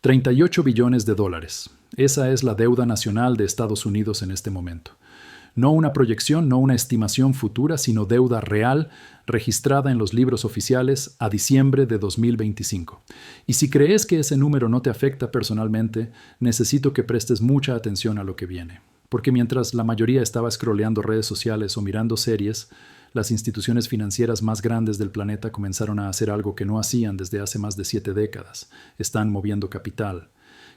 38 billones de dólares. Esa es la deuda nacional de Estados Unidos en este momento. No una proyección, no una estimación futura, sino deuda real registrada en los libros oficiales a diciembre de 2025. Y si crees que ese número no te afecta personalmente, necesito que prestes mucha atención a lo que viene. Porque mientras la mayoría estaba scrolleando redes sociales o mirando series, las instituciones financieras más grandes del planeta comenzaron a hacer algo que no hacían desde hace más de 7 décadas. Están moviendo capital,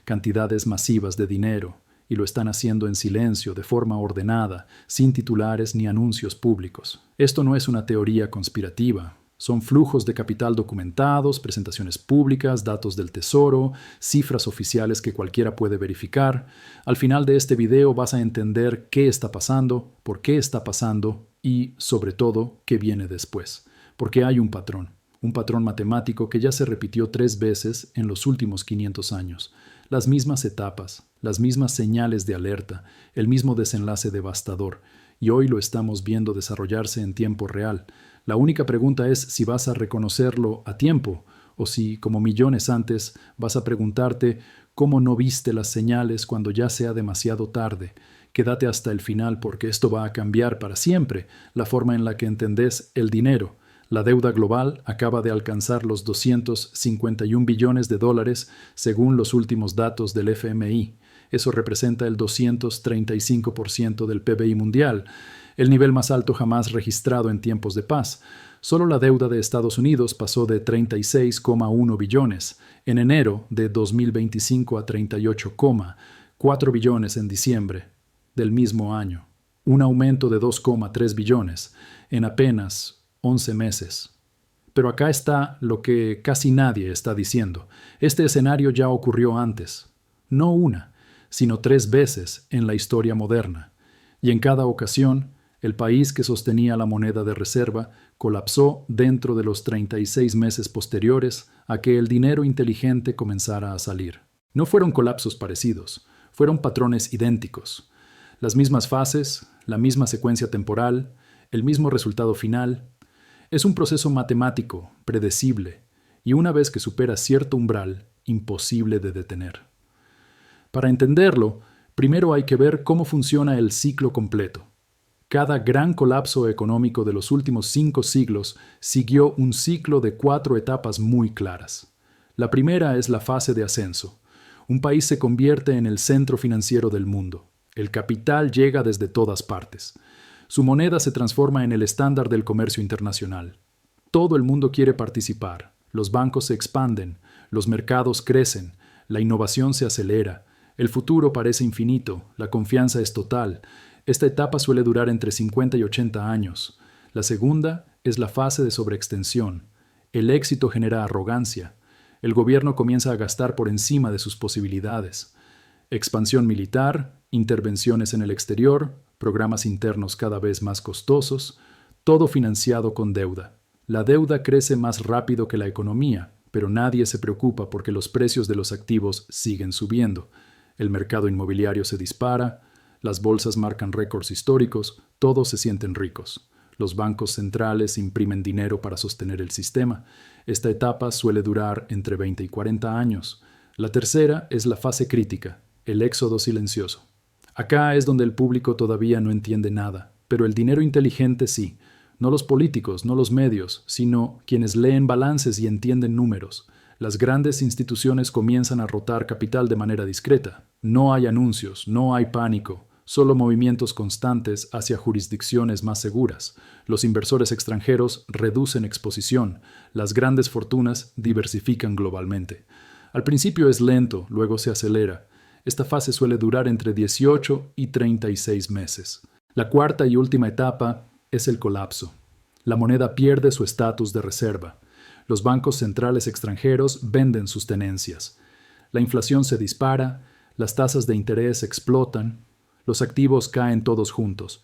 cantidades masivas de dinero, y lo están haciendo en silencio, de forma ordenada, sin titulares ni anuncios públicos. Esto no es una teoría conspirativa. Son flujos de capital documentados, presentaciones públicas, datos del tesoro, cifras oficiales que cualquiera puede verificar. Al final de este video vas a entender qué está pasando, por qué está pasando y, sobre todo, qué viene después. Porque hay un patrón matemático que ya se repitió 3 veces en los últimos 500 años. Las mismas etapas, las mismas señales de alerta, el mismo desenlace devastador, y hoy lo estamos viendo desarrollarse en tiempo real. La única pregunta es si vas a reconocerlo a tiempo, o si, como millones antes, vas a preguntarte cómo no viste las señales cuando ya sea demasiado tarde. Quédate hasta el final porque esto va a cambiar para siempre la forma en la que entendés el dinero. La deuda global acaba de alcanzar los 251 billones de dólares según los últimos datos del FMI. Eso representa el 235% del PBI mundial, el nivel más alto jamás registrado en tiempos de paz. Solo la deuda de Estados Unidos pasó de 36,1 billones en enero de 2025 a 38,4 billones en diciembre del mismo año, un aumento de 2,3 billones en apenas 11 meses. Pero acá está lo que casi nadie está diciendo. Este escenario ya ocurrió antes. No una, sino 3 veces en la historia moderna. Y en cada ocasión, el país que sostenía la moneda de reserva colapsó dentro de los 36 meses posteriores a que el dinero inteligente comenzara a salir. No fueron colapsos parecidos, fueron patrones idénticos. Las mismas fases, la misma secuencia temporal, el mismo resultado final. Es un proceso matemático, predecible, y una vez que supera cierto umbral, imposible de detener. Para entenderlo, primero hay que ver cómo funciona el ciclo completo. Cada gran colapso económico de los últimos 5 siglos siguió un ciclo de 4 etapas muy claras. La primera es la fase de ascenso. Un país se convierte en el centro financiero del mundo. El capital llega desde todas partes. Su moneda se transforma en el estándar del comercio internacional. Todo el mundo quiere participar. Los bancos se expanden, los mercados crecen, la innovación se acelera, el futuro parece infinito, la confianza es total. Esta etapa suele durar entre 50 y 80 años. La segunda es la fase de sobreextensión. El éxito genera arrogancia. El gobierno comienza a gastar por encima de sus posibilidades. Expansión militar, intervenciones en el exterior, programas internos cada vez más costosos, todo financiado con deuda. La deuda crece más rápido que la economía, pero nadie se preocupa porque los precios de los activos siguen subiendo. El mercado inmobiliario se dispara, las bolsas marcan récords históricos, todos se sienten ricos. Los bancos centrales imprimen dinero para sostener el sistema. Esta etapa suele durar entre 20 y 40 años. La tercera es la fase crítica, el éxodo silencioso. Acá es donde el público todavía no entiende nada, pero el dinero inteligente sí. No los políticos, no los medios, sino quienes leen balances y entienden números. Las grandes instituciones comienzan a rotar capital de manera discreta. No hay anuncios, no hay pánico, solo movimientos constantes hacia jurisdicciones más seguras. Los inversores extranjeros reducen exposición. Las grandes fortunas diversifican globalmente. Al principio es lento, luego se acelera. Esta fase suele durar entre 18 y 36 meses. La cuarta y última etapa es el colapso. La moneda pierde su estatus de reserva. Los bancos centrales extranjeros venden sus tenencias. La inflación se dispara, las tasas de interés explotan, los activos caen todos juntos.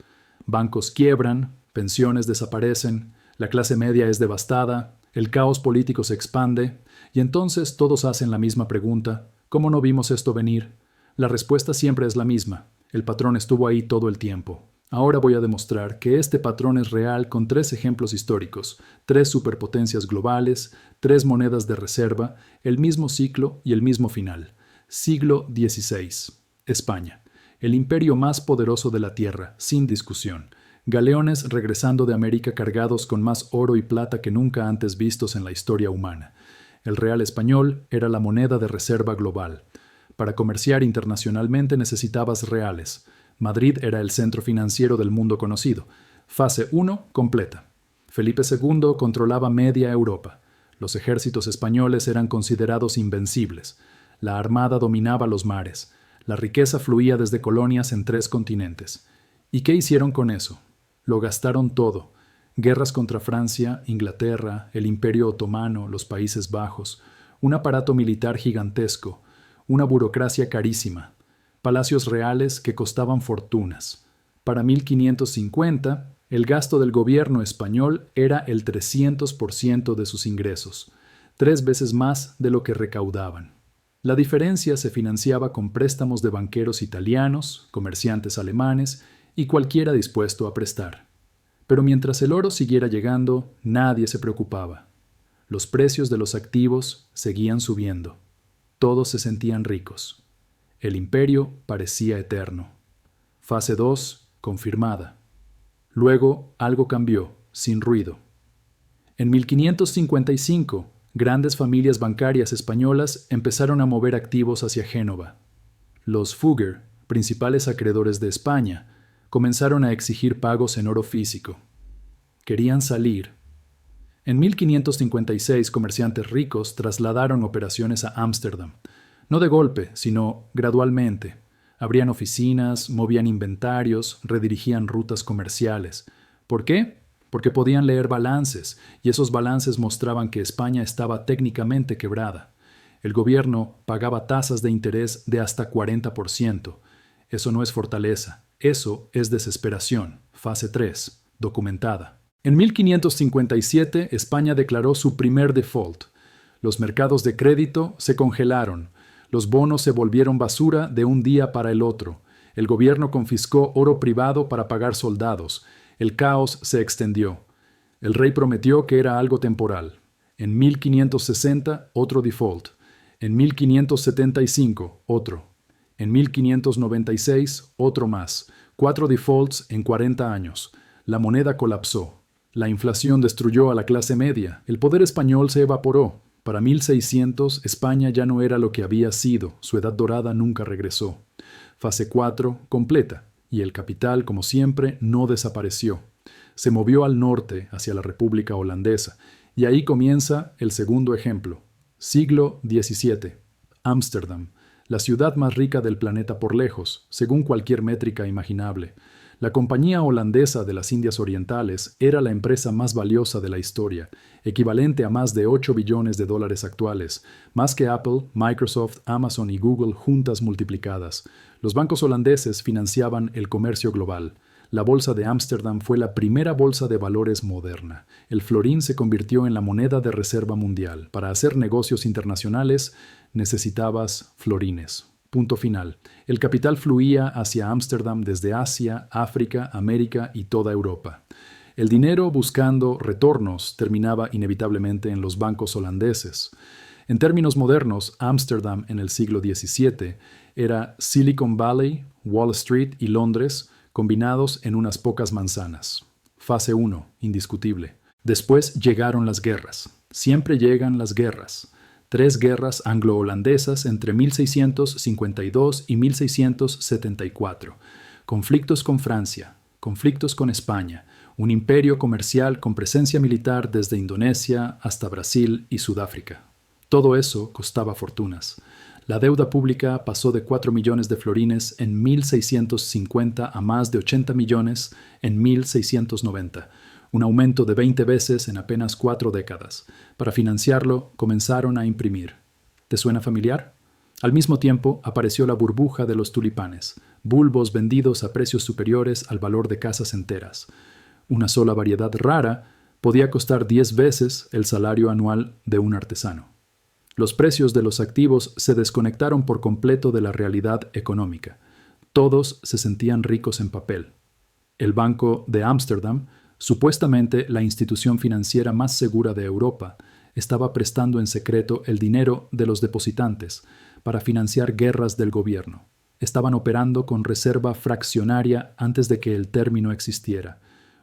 Bancos quiebran, pensiones desaparecen, la clase media es devastada, el caos político se expande, y entonces todos hacen la misma pregunta: ¿cómo no vimos esto venir? La respuesta siempre es la misma. El patrón estuvo ahí todo el tiempo. Ahora voy a demostrar que este patrón es real con 3 ejemplos históricos, 3 superpotencias globales, 3 monedas de reserva, el mismo ciclo y el mismo final. Siglo XVI. España. El imperio más poderoso de la Tierra, sin discusión. Galeones regresando de América cargados con más oro y plata que nunca antes vistos en la historia humana. El real español era la moneda de reserva global. Para comerciar internacionalmente necesitabas reales. Madrid era el centro financiero del mundo conocido. Fase 1 completa. Felipe II controlaba media Europa. Los ejércitos españoles eran considerados invencibles. La armada dominaba los mares. La riqueza fluía desde colonias en 3 continentes. ¿Y qué hicieron con eso? Lo gastaron todo. Guerras contra Francia, Inglaterra, el Imperio Otomano, los Países Bajos, un aparato militar gigantesco, una burocracia carísima, palacios reales que costaban fortunas. Para 1550, el gasto del gobierno español era el 300% de sus ingresos, 3 veces más de lo que recaudaban. La diferencia se financiaba con préstamos de banqueros italianos, comerciantes alemanes y cualquiera dispuesto a prestar. Pero mientras el oro siguiera llegando, nadie se preocupaba. Los precios de los activos seguían subiendo. Todos se sentían ricos. El imperio parecía eterno. Fase 2, confirmada. Luego algo cambió, sin ruido. En 1555, grandes familias bancarias españolas empezaron a mover activos hacia Génova. Los Fugger, principales acreedores de España, comenzaron a exigir pagos en oro físico. Querían salir. En 1556, comerciantes ricos trasladaron operaciones a Ámsterdam, no de golpe, sino gradualmente. Abrían oficinas, movían inventarios, redirigían rutas comerciales. ¿Por qué? Porque podían leer balances, y esos balances mostraban que España estaba técnicamente quebrada. El gobierno pagaba tasas de interés de hasta 40%. Eso no es fortaleza. Eso es desesperación. Fase 3. Documentada. En 1557, España declaró su primer default. Los mercados de crédito se congelaron. Los bonos se volvieron basura de un día para el otro. El gobierno confiscó oro privado para pagar soldados. El caos se extendió. El rey prometió que era algo temporal. En 1560, otro default. En 1575, otro. En 1596, otro más. 4 defaults en 40 años. La moneda colapsó. La inflación destruyó a la clase media. El poder español se evaporó. Para 1600, España ya no era lo que había sido. Su edad dorada nunca regresó. Fase 4, completa. Y el capital, como siempre, no desapareció. Se movió al norte, hacia la República Holandesa. Y ahí comienza el segundo ejemplo. Siglo XVII. Ámsterdam. La ciudad más rica del planeta por lejos, según cualquier métrica imaginable. La Compañía Holandesa de las Indias Orientales era la empresa más valiosa de la historia, equivalente a más de 8 billones de dólares actuales, más que Apple, Microsoft, Amazon y Google juntas multiplicadas. Los bancos holandeses financiaban el comercio global. La bolsa de Ámsterdam fue la primera bolsa de valores moderna. El florín se convirtió en la moneda de reserva mundial. Para hacer negocios internacionales necesitabas florines. Punto final. El capital fluía hacia Ámsterdam desde Asia, África, América y toda Europa. El dinero buscando retornos terminaba inevitablemente en los bancos holandeses. En términos modernos, Ámsterdam en el siglo XVII era Silicon Valley, Wall Street y Londres combinados en unas pocas manzanas. Fase 1, indiscutible. Después llegaron las guerras. Siempre llegan las guerras. 3 guerras anglo-holandesas entre 1652 y 1674. Conflictos con Francia, conflictos con España, un imperio comercial con presencia militar desde Indonesia hasta Brasil y Sudáfrica. Todo eso costaba fortunas. La deuda pública pasó de 4 millones de florines en 1650 a más de 80 millones en 1690. Un aumento de 20 veces en apenas 4 décadas. Para financiarlo, comenzaron a imprimir. ¿Te suena familiar? Al mismo tiempo, apareció la burbuja de los tulipanes, bulbos vendidos a precios superiores al valor de casas enteras. Una sola variedad rara podía costar 10 veces el salario anual de un artesano. Los precios de los activos se desconectaron por completo de la realidad económica. Todos se sentían ricos en papel. El Banco de Ámsterdam, supuestamente la institución financiera más segura de Europa, estaba prestando en secreto el dinero de los depositantes para financiar guerras del gobierno. Estaban operando con reserva fraccionaria antes de que el término existiera.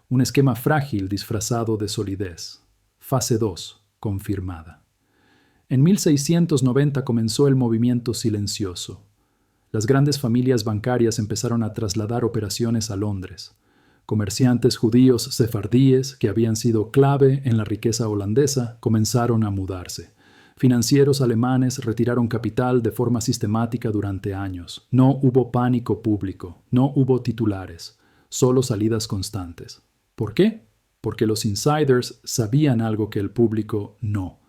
Un esquema frágil disfrazado de solidez. Fase 2, confirmada. En 1690 comenzó el movimiento silencioso. Las grandes familias bancarias empezaron a trasladar operaciones a Londres. Comerciantes judíos sefardíes, que habían sido clave en la riqueza holandesa, comenzaron a mudarse. Financieros alemanes retiraron capital de forma sistemática durante años. No hubo pánico público, no hubo titulares, solo salidas constantes. ¿Por qué? Porque los insiders sabían algo que el público no.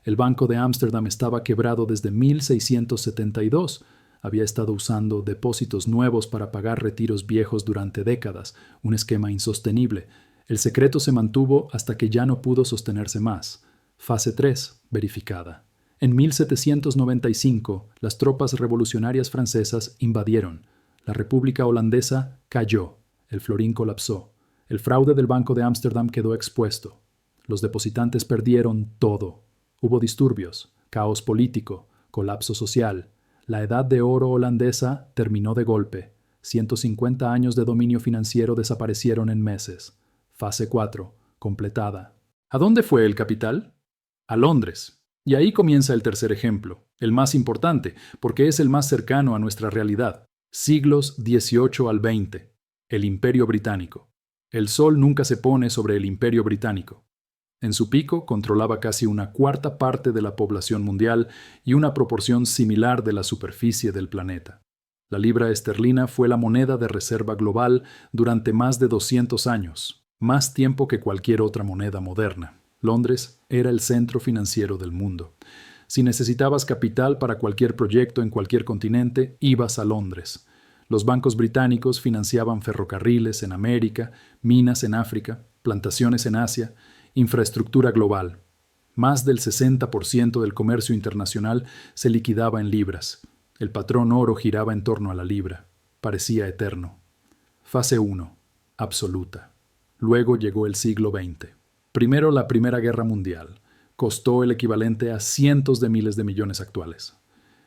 El Banco de Ámsterdam estaba quebrado desde 1672. Había estado usando depósitos nuevos para pagar retiros viejos durante décadas, un esquema insostenible. El secreto se mantuvo hasta que ya no pudo sostenerse más. Fase 3, verificada. En 1795, las tropas revolucionarias francesas invadieron. La República Holandesa cayó. El florín colapsó. El fraude del Banco de Ámsterdam quedó expuesto. Los depositantes perdieron todo. Hubo disturbios, caos político, colapso social. La edad de oro holandesa terminó de golpe. 150 años de dominio financiero desaparecieron en meses. Fase 4, completada. ¿A dónde fue el capital? A Londres. Y ahí comienza el tercer ejemplo, el más importante, porque es el más cercano a nuestra realidad. Siglos XVIII al XX. El Imperio Británico. El sol nunca se pone sobre el Imperio Británico. En su pico controlaba casi una cuarta parte de la población mundial y una proporción similar de la superficie del planeta. La libra esterlina fue la moneda de reserva global durante más de 200 años, más tiempo que cualquier otra moneda moderna. Londres era el centro financiero del mundo. Si necesitabas capital para cualquier proyecto en cualquier continente, ibas a Londres. Los bancos británicos financiaban ferrocarriles en América, minas en África, plantaciones en Asia, infraestructura global. Más del 60% del comercio internacional se liquidaba en libras. El patrón oro giraba en torno a la libra. Parecía eterno. Fase 1. Absoluta. Luego llegó el siglo XX. Primero la Primera Guerra Mundial. Costó el equivalente a cientos de miles de millones actuales.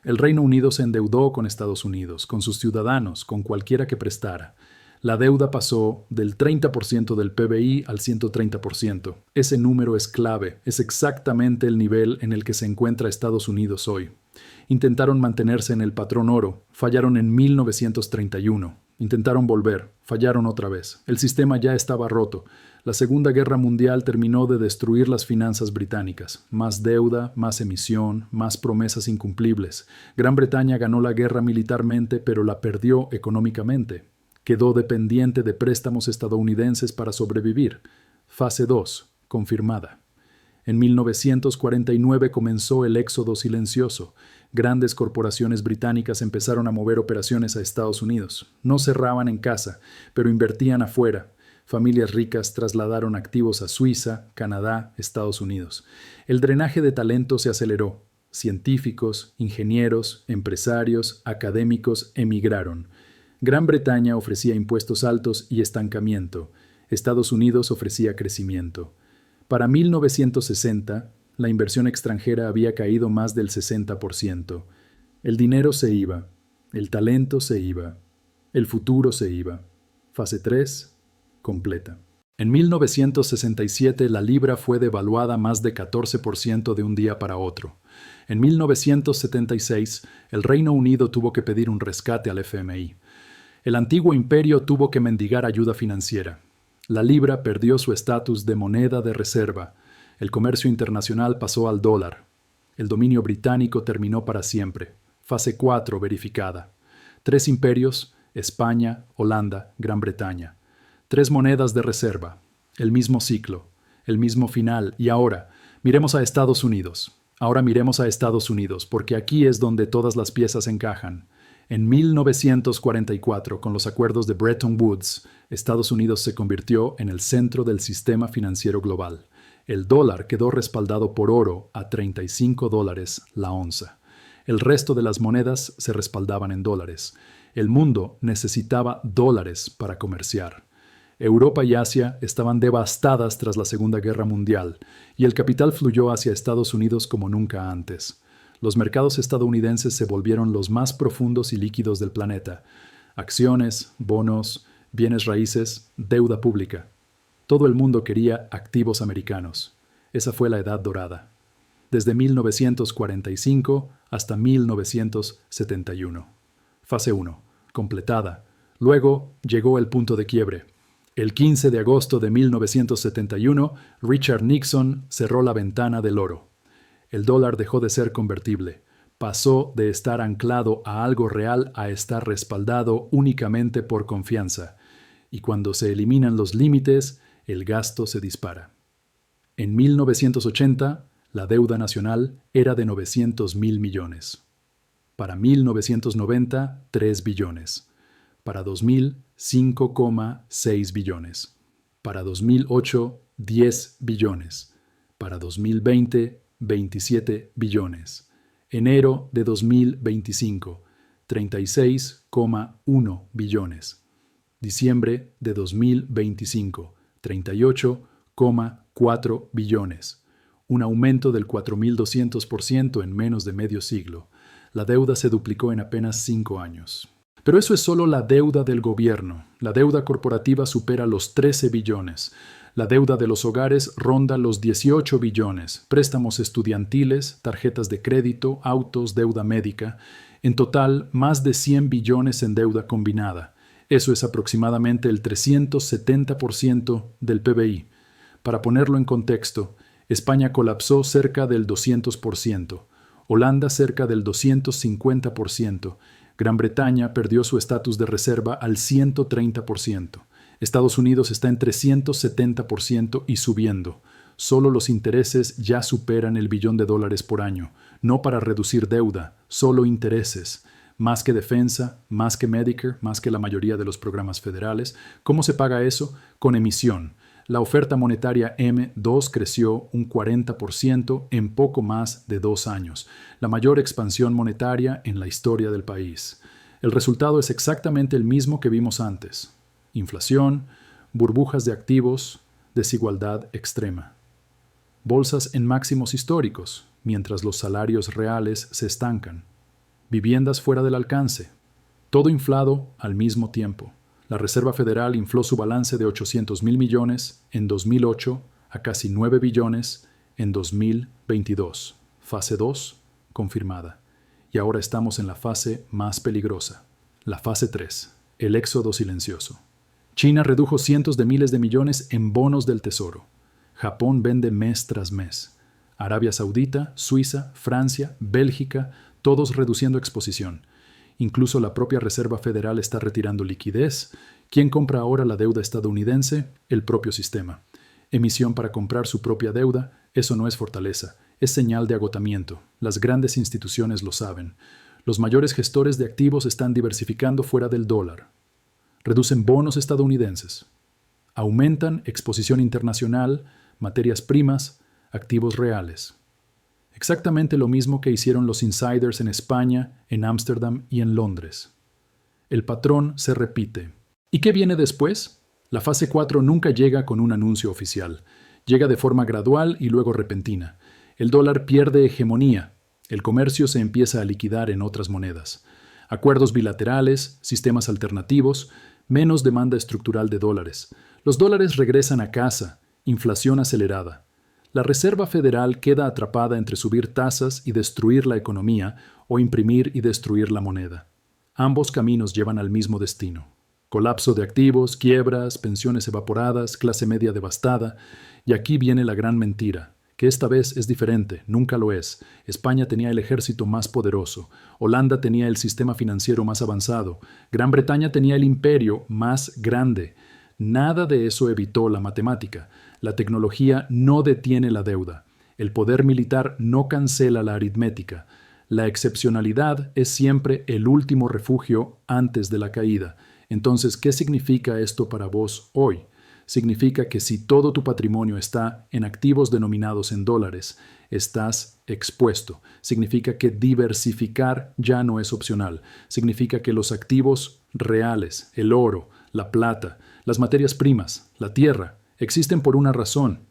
El Reino Unido se endeudó con Estados Unidos, con sus ciudadanos, con cualquiera que prestara. La deuda pasó del 30% del PBI al 130%. Ese número es clave, es exactamente el nivel en el que se encuentra Estados Unidos hoy. Intentaron mantenerse en el patrón oro, fallaron en 1931. Intentaron volver, fallaron otra vez. El sistema ya estaba roto. La Segunda Guerra Mundial terminó de destruir las finanzas británicas. Más deuda, más emisión, más promesas incumplibles. Gran Bretaña ganó la guerra militarmente, pero la perdió económicamente. Quedó dependiente de préstamos estadounidenses para sobrevivir. Fase 2, confirmada. En 1949 comenzó el éxodo silencioso. Grandes corporaciones británicas empezaron a mover operaciones a Estados Unidos. No cerraban en casa, pero invertían afuera. Familias ricas trasladaron activos a Suiza, Canadá, Estados Unidos. El drenaje de talento se aceleró. Científicos, ingenieros, empresarios, académicos emigraron. Gran Bretaña ofrecía impuestos altos y estancamiento. Estados Unidos ofrecía crecimiento. Para 1960, la inversión extranjera había caído más del 60%. El dinero se iba, el talento se iba, el futuro se iba. Fase 3, completa. En 1967 la libra fue devaluada más de 14% de un día para otro. En 1976 el Reino Unido tuvo que pedir un rescate al FMI. El antiguo imperio tuvo que mendigar ayuda financiera. La libra perdió su estatus de moneda de reserva. El comercio internacional pasó al dólar. El dominio británico terminó para siempre. Fase 4 verificada. 3 imperios, España, Holanda, Gran Bretaña. 3 monedas de reserva. El mismo ciclo, el mismo final. Y ahora, miremos a Estados Unidos. Ahora miremos a Estados Unidos, porque aquí es donde todas las piezas encajan. En 1944, con los acuerdos de Bretton Woods, Estados Unidos se convirtió en el centro del sistema financiero global. El dólar quedó respaldado por oro a $35 la onza. El resto de las monedas se respaldaban en dólares. El mundo necesitaba dólares para comerciar. Europa y Asia estaban devastadas tras la Segunda Guerra Mundial, y el capital fluyó hacia Estados Unidos como nunca antes. Los mercados estadounidenses se volvieron los más profundos y líquidos del planeta. Acciones, bonos, bienes raíces, deuda pública. Todo el mundo quería activos americanos. Esa fue la Edad Dorada. Desde 1945 hasta 1971. Fase 1. Completada. Luego llegó el punto de quiebre. El 15 de agosto de 1971, Richard Nixon cerró la ventana del oro. El dólar dejó de ser convertible. Pasó de estar anclado a algo real a estar respaldado únicamente por confianza. Y cuando se eliminan los límites, el gasto se dispara. En 1980, la deuda nacional era de 900.000 millones. Para 1990, 3 billones. Para 2000, 5,6 billones. Para 2008, 10 billones. Para 2020, 27 billones. Enero de 2025, 36,1 billones. Diciembre de 2025, 38,4 billones. Un aumento del 4.200% en menos de medio siglo. La deuda se duplicó en apenas 5 años. Pero eso es solo la deuda del gobierno. La deuda corporativa supera los 13 billones. La deuda de los hogares ronda los 18 billones. Préstamos estudiantiles, tarjetas de crédito, autos, deuda médica. En total, más de 100 billones en deuda combinada. Eso es aproximadamente el 370% del PBI. Para ponerlo en contexto, España colapsó cerca del 200%, Holanda cerca del 250%, Gran Bretaña perdió su estatus de reserva al 130%, Estados Unidos está en 370% y subiendo. Solo los intereses ya superan el billón de dólares por año, no para reducir deuda, solo intereses. Más que defensa, más que Medicare, más que la mayoría de los programas federales. ¿Cómo se paga eso? Con emisión. La oferta monetaria M2 creció un 40% en poco más de 2 años, la mayor expansión monetaria en la historia del país. El resultado es exactamente el mismo que vimos antes. Inflación, burbujas de activos, desigualdad extrema. Bolsas en máximos históricos, mientras los salarios reales se estancan. Viviendas fuera del alcance. Todo inflado al mismo tiempo. La Reserva Federal infló su balance de 800.000 millones en 2008 a casi 9 billones en 2022. Fase 2, confirmada. Y ahora estamos en la fase más peligrosa. La fase 3, el éxodo silencioso. China redujo cientos de miles de millones en bonos del Tesoro. Japón vende mes tras mes. Arabia Saudita, Suiza, Francia, Bélgica, todos reduciendo exposición. Incluso la propia Reserva Federal está retirando liquidez. ¿Quién compra ahora la deuda estadounidense? El propio sistema. Emisión para comprar su propia deuda, eso no es fortaleza, es señal de agotamiento. Las grandes instituciones lo saben. Los mayores gestores de activos están diversificando fuera del dólar. Reducen bonos estadounidenses. Aumentan exposición internacional, materias primas, activos reales. Exactamente lo mismo que hicieron los insiders en España, en Ámsterdam y en Londres. El patrón se repite. ¿Y qué viene después? La fase 4 nunca llega con un anuncio oficial. Llega de forma gradual y luego repentina. El dólar pierde hegemonía. El comercio se empieza a liquidar en otras monedas. Acuerdos bilaterales, sistemas alternativos, menos demanda estructural de dólares. Los dólares regresan a casa, inflación acelerada. La Reserva Federal queda atrapada entre subir tasas y destruir la economía o imprimir y destruir la moneda. Ambos caminos llevan al mismo destino. Colapso de activos, quiebras, pensiones evaporadas, clase media devastada. Y aquí viene la gran mentira, que esta vez es diferente, nunca lo es. España tenía el ejército más poderoso, Holanda tenía el sistema financiero más avanzado, Gran Bretaña tenía el imperio más grande. Nada de eso evitó la matemática. La tecnología no detiene la deuda. El poder militar no cancela la aritmética. La excepcionalidad es siempre el último refugio antes de la caída. Entonces, ¿qué significa esto para vos hoy? Significa que si todo tu patrimonio está en activos denominados en dólares, estás expuesto. Significa que diversificar ya no es opcional. Significa que los activos reales, el oro, la plata, Las materias primas, la tierra, existen por una razón.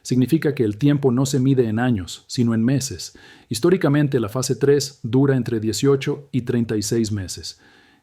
Significa que el tiempo no se mide en años, sino en meses. Históricamente, la fase 3 dura entre 18 y 36 meses.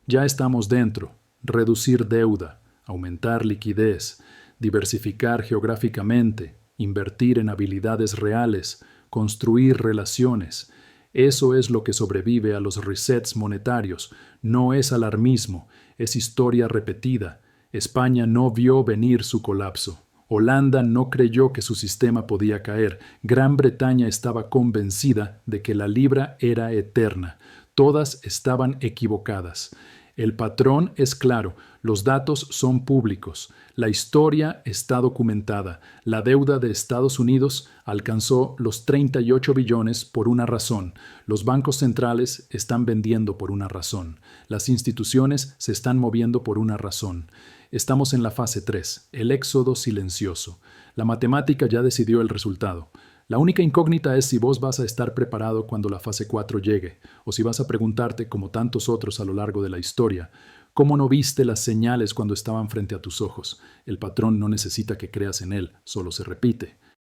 Ya estamos dentro. Reducir deuda, aumentar liquidez, diversificar geográficamente, invertir en habilidades reales, construir relaciones. Eso es lo que sobrevive a los resets monetarios. No es alarmismo, es historia repetida. España no vio venir su colapso. Holanda no creyó que su sistema podía caer. Gran Bretaña estaba convencida de que la libra era eterna. Todas estaban equivocadas. El patrón es claro, los datos son públicos, la historia está documentada. La deuda de Estados Unidos alcanzó los 38 billones por una razón. Los bancos centrales están vendiendo por una razón. Las instituciones se están moviendo por una razón. Estamos en la fase 3, el éxodo silencioso. La matemática ya decidió el resultado. La única incógnita es si vos vas a estar preparado cuando la fase 4 llegue, o si vas a preguntarte, como tantos otros a lo largo de la historia, ¿cómo no viste las señales cuando estaban frente a tus ojos? El patrón no necesita que creas en él, solo se repite.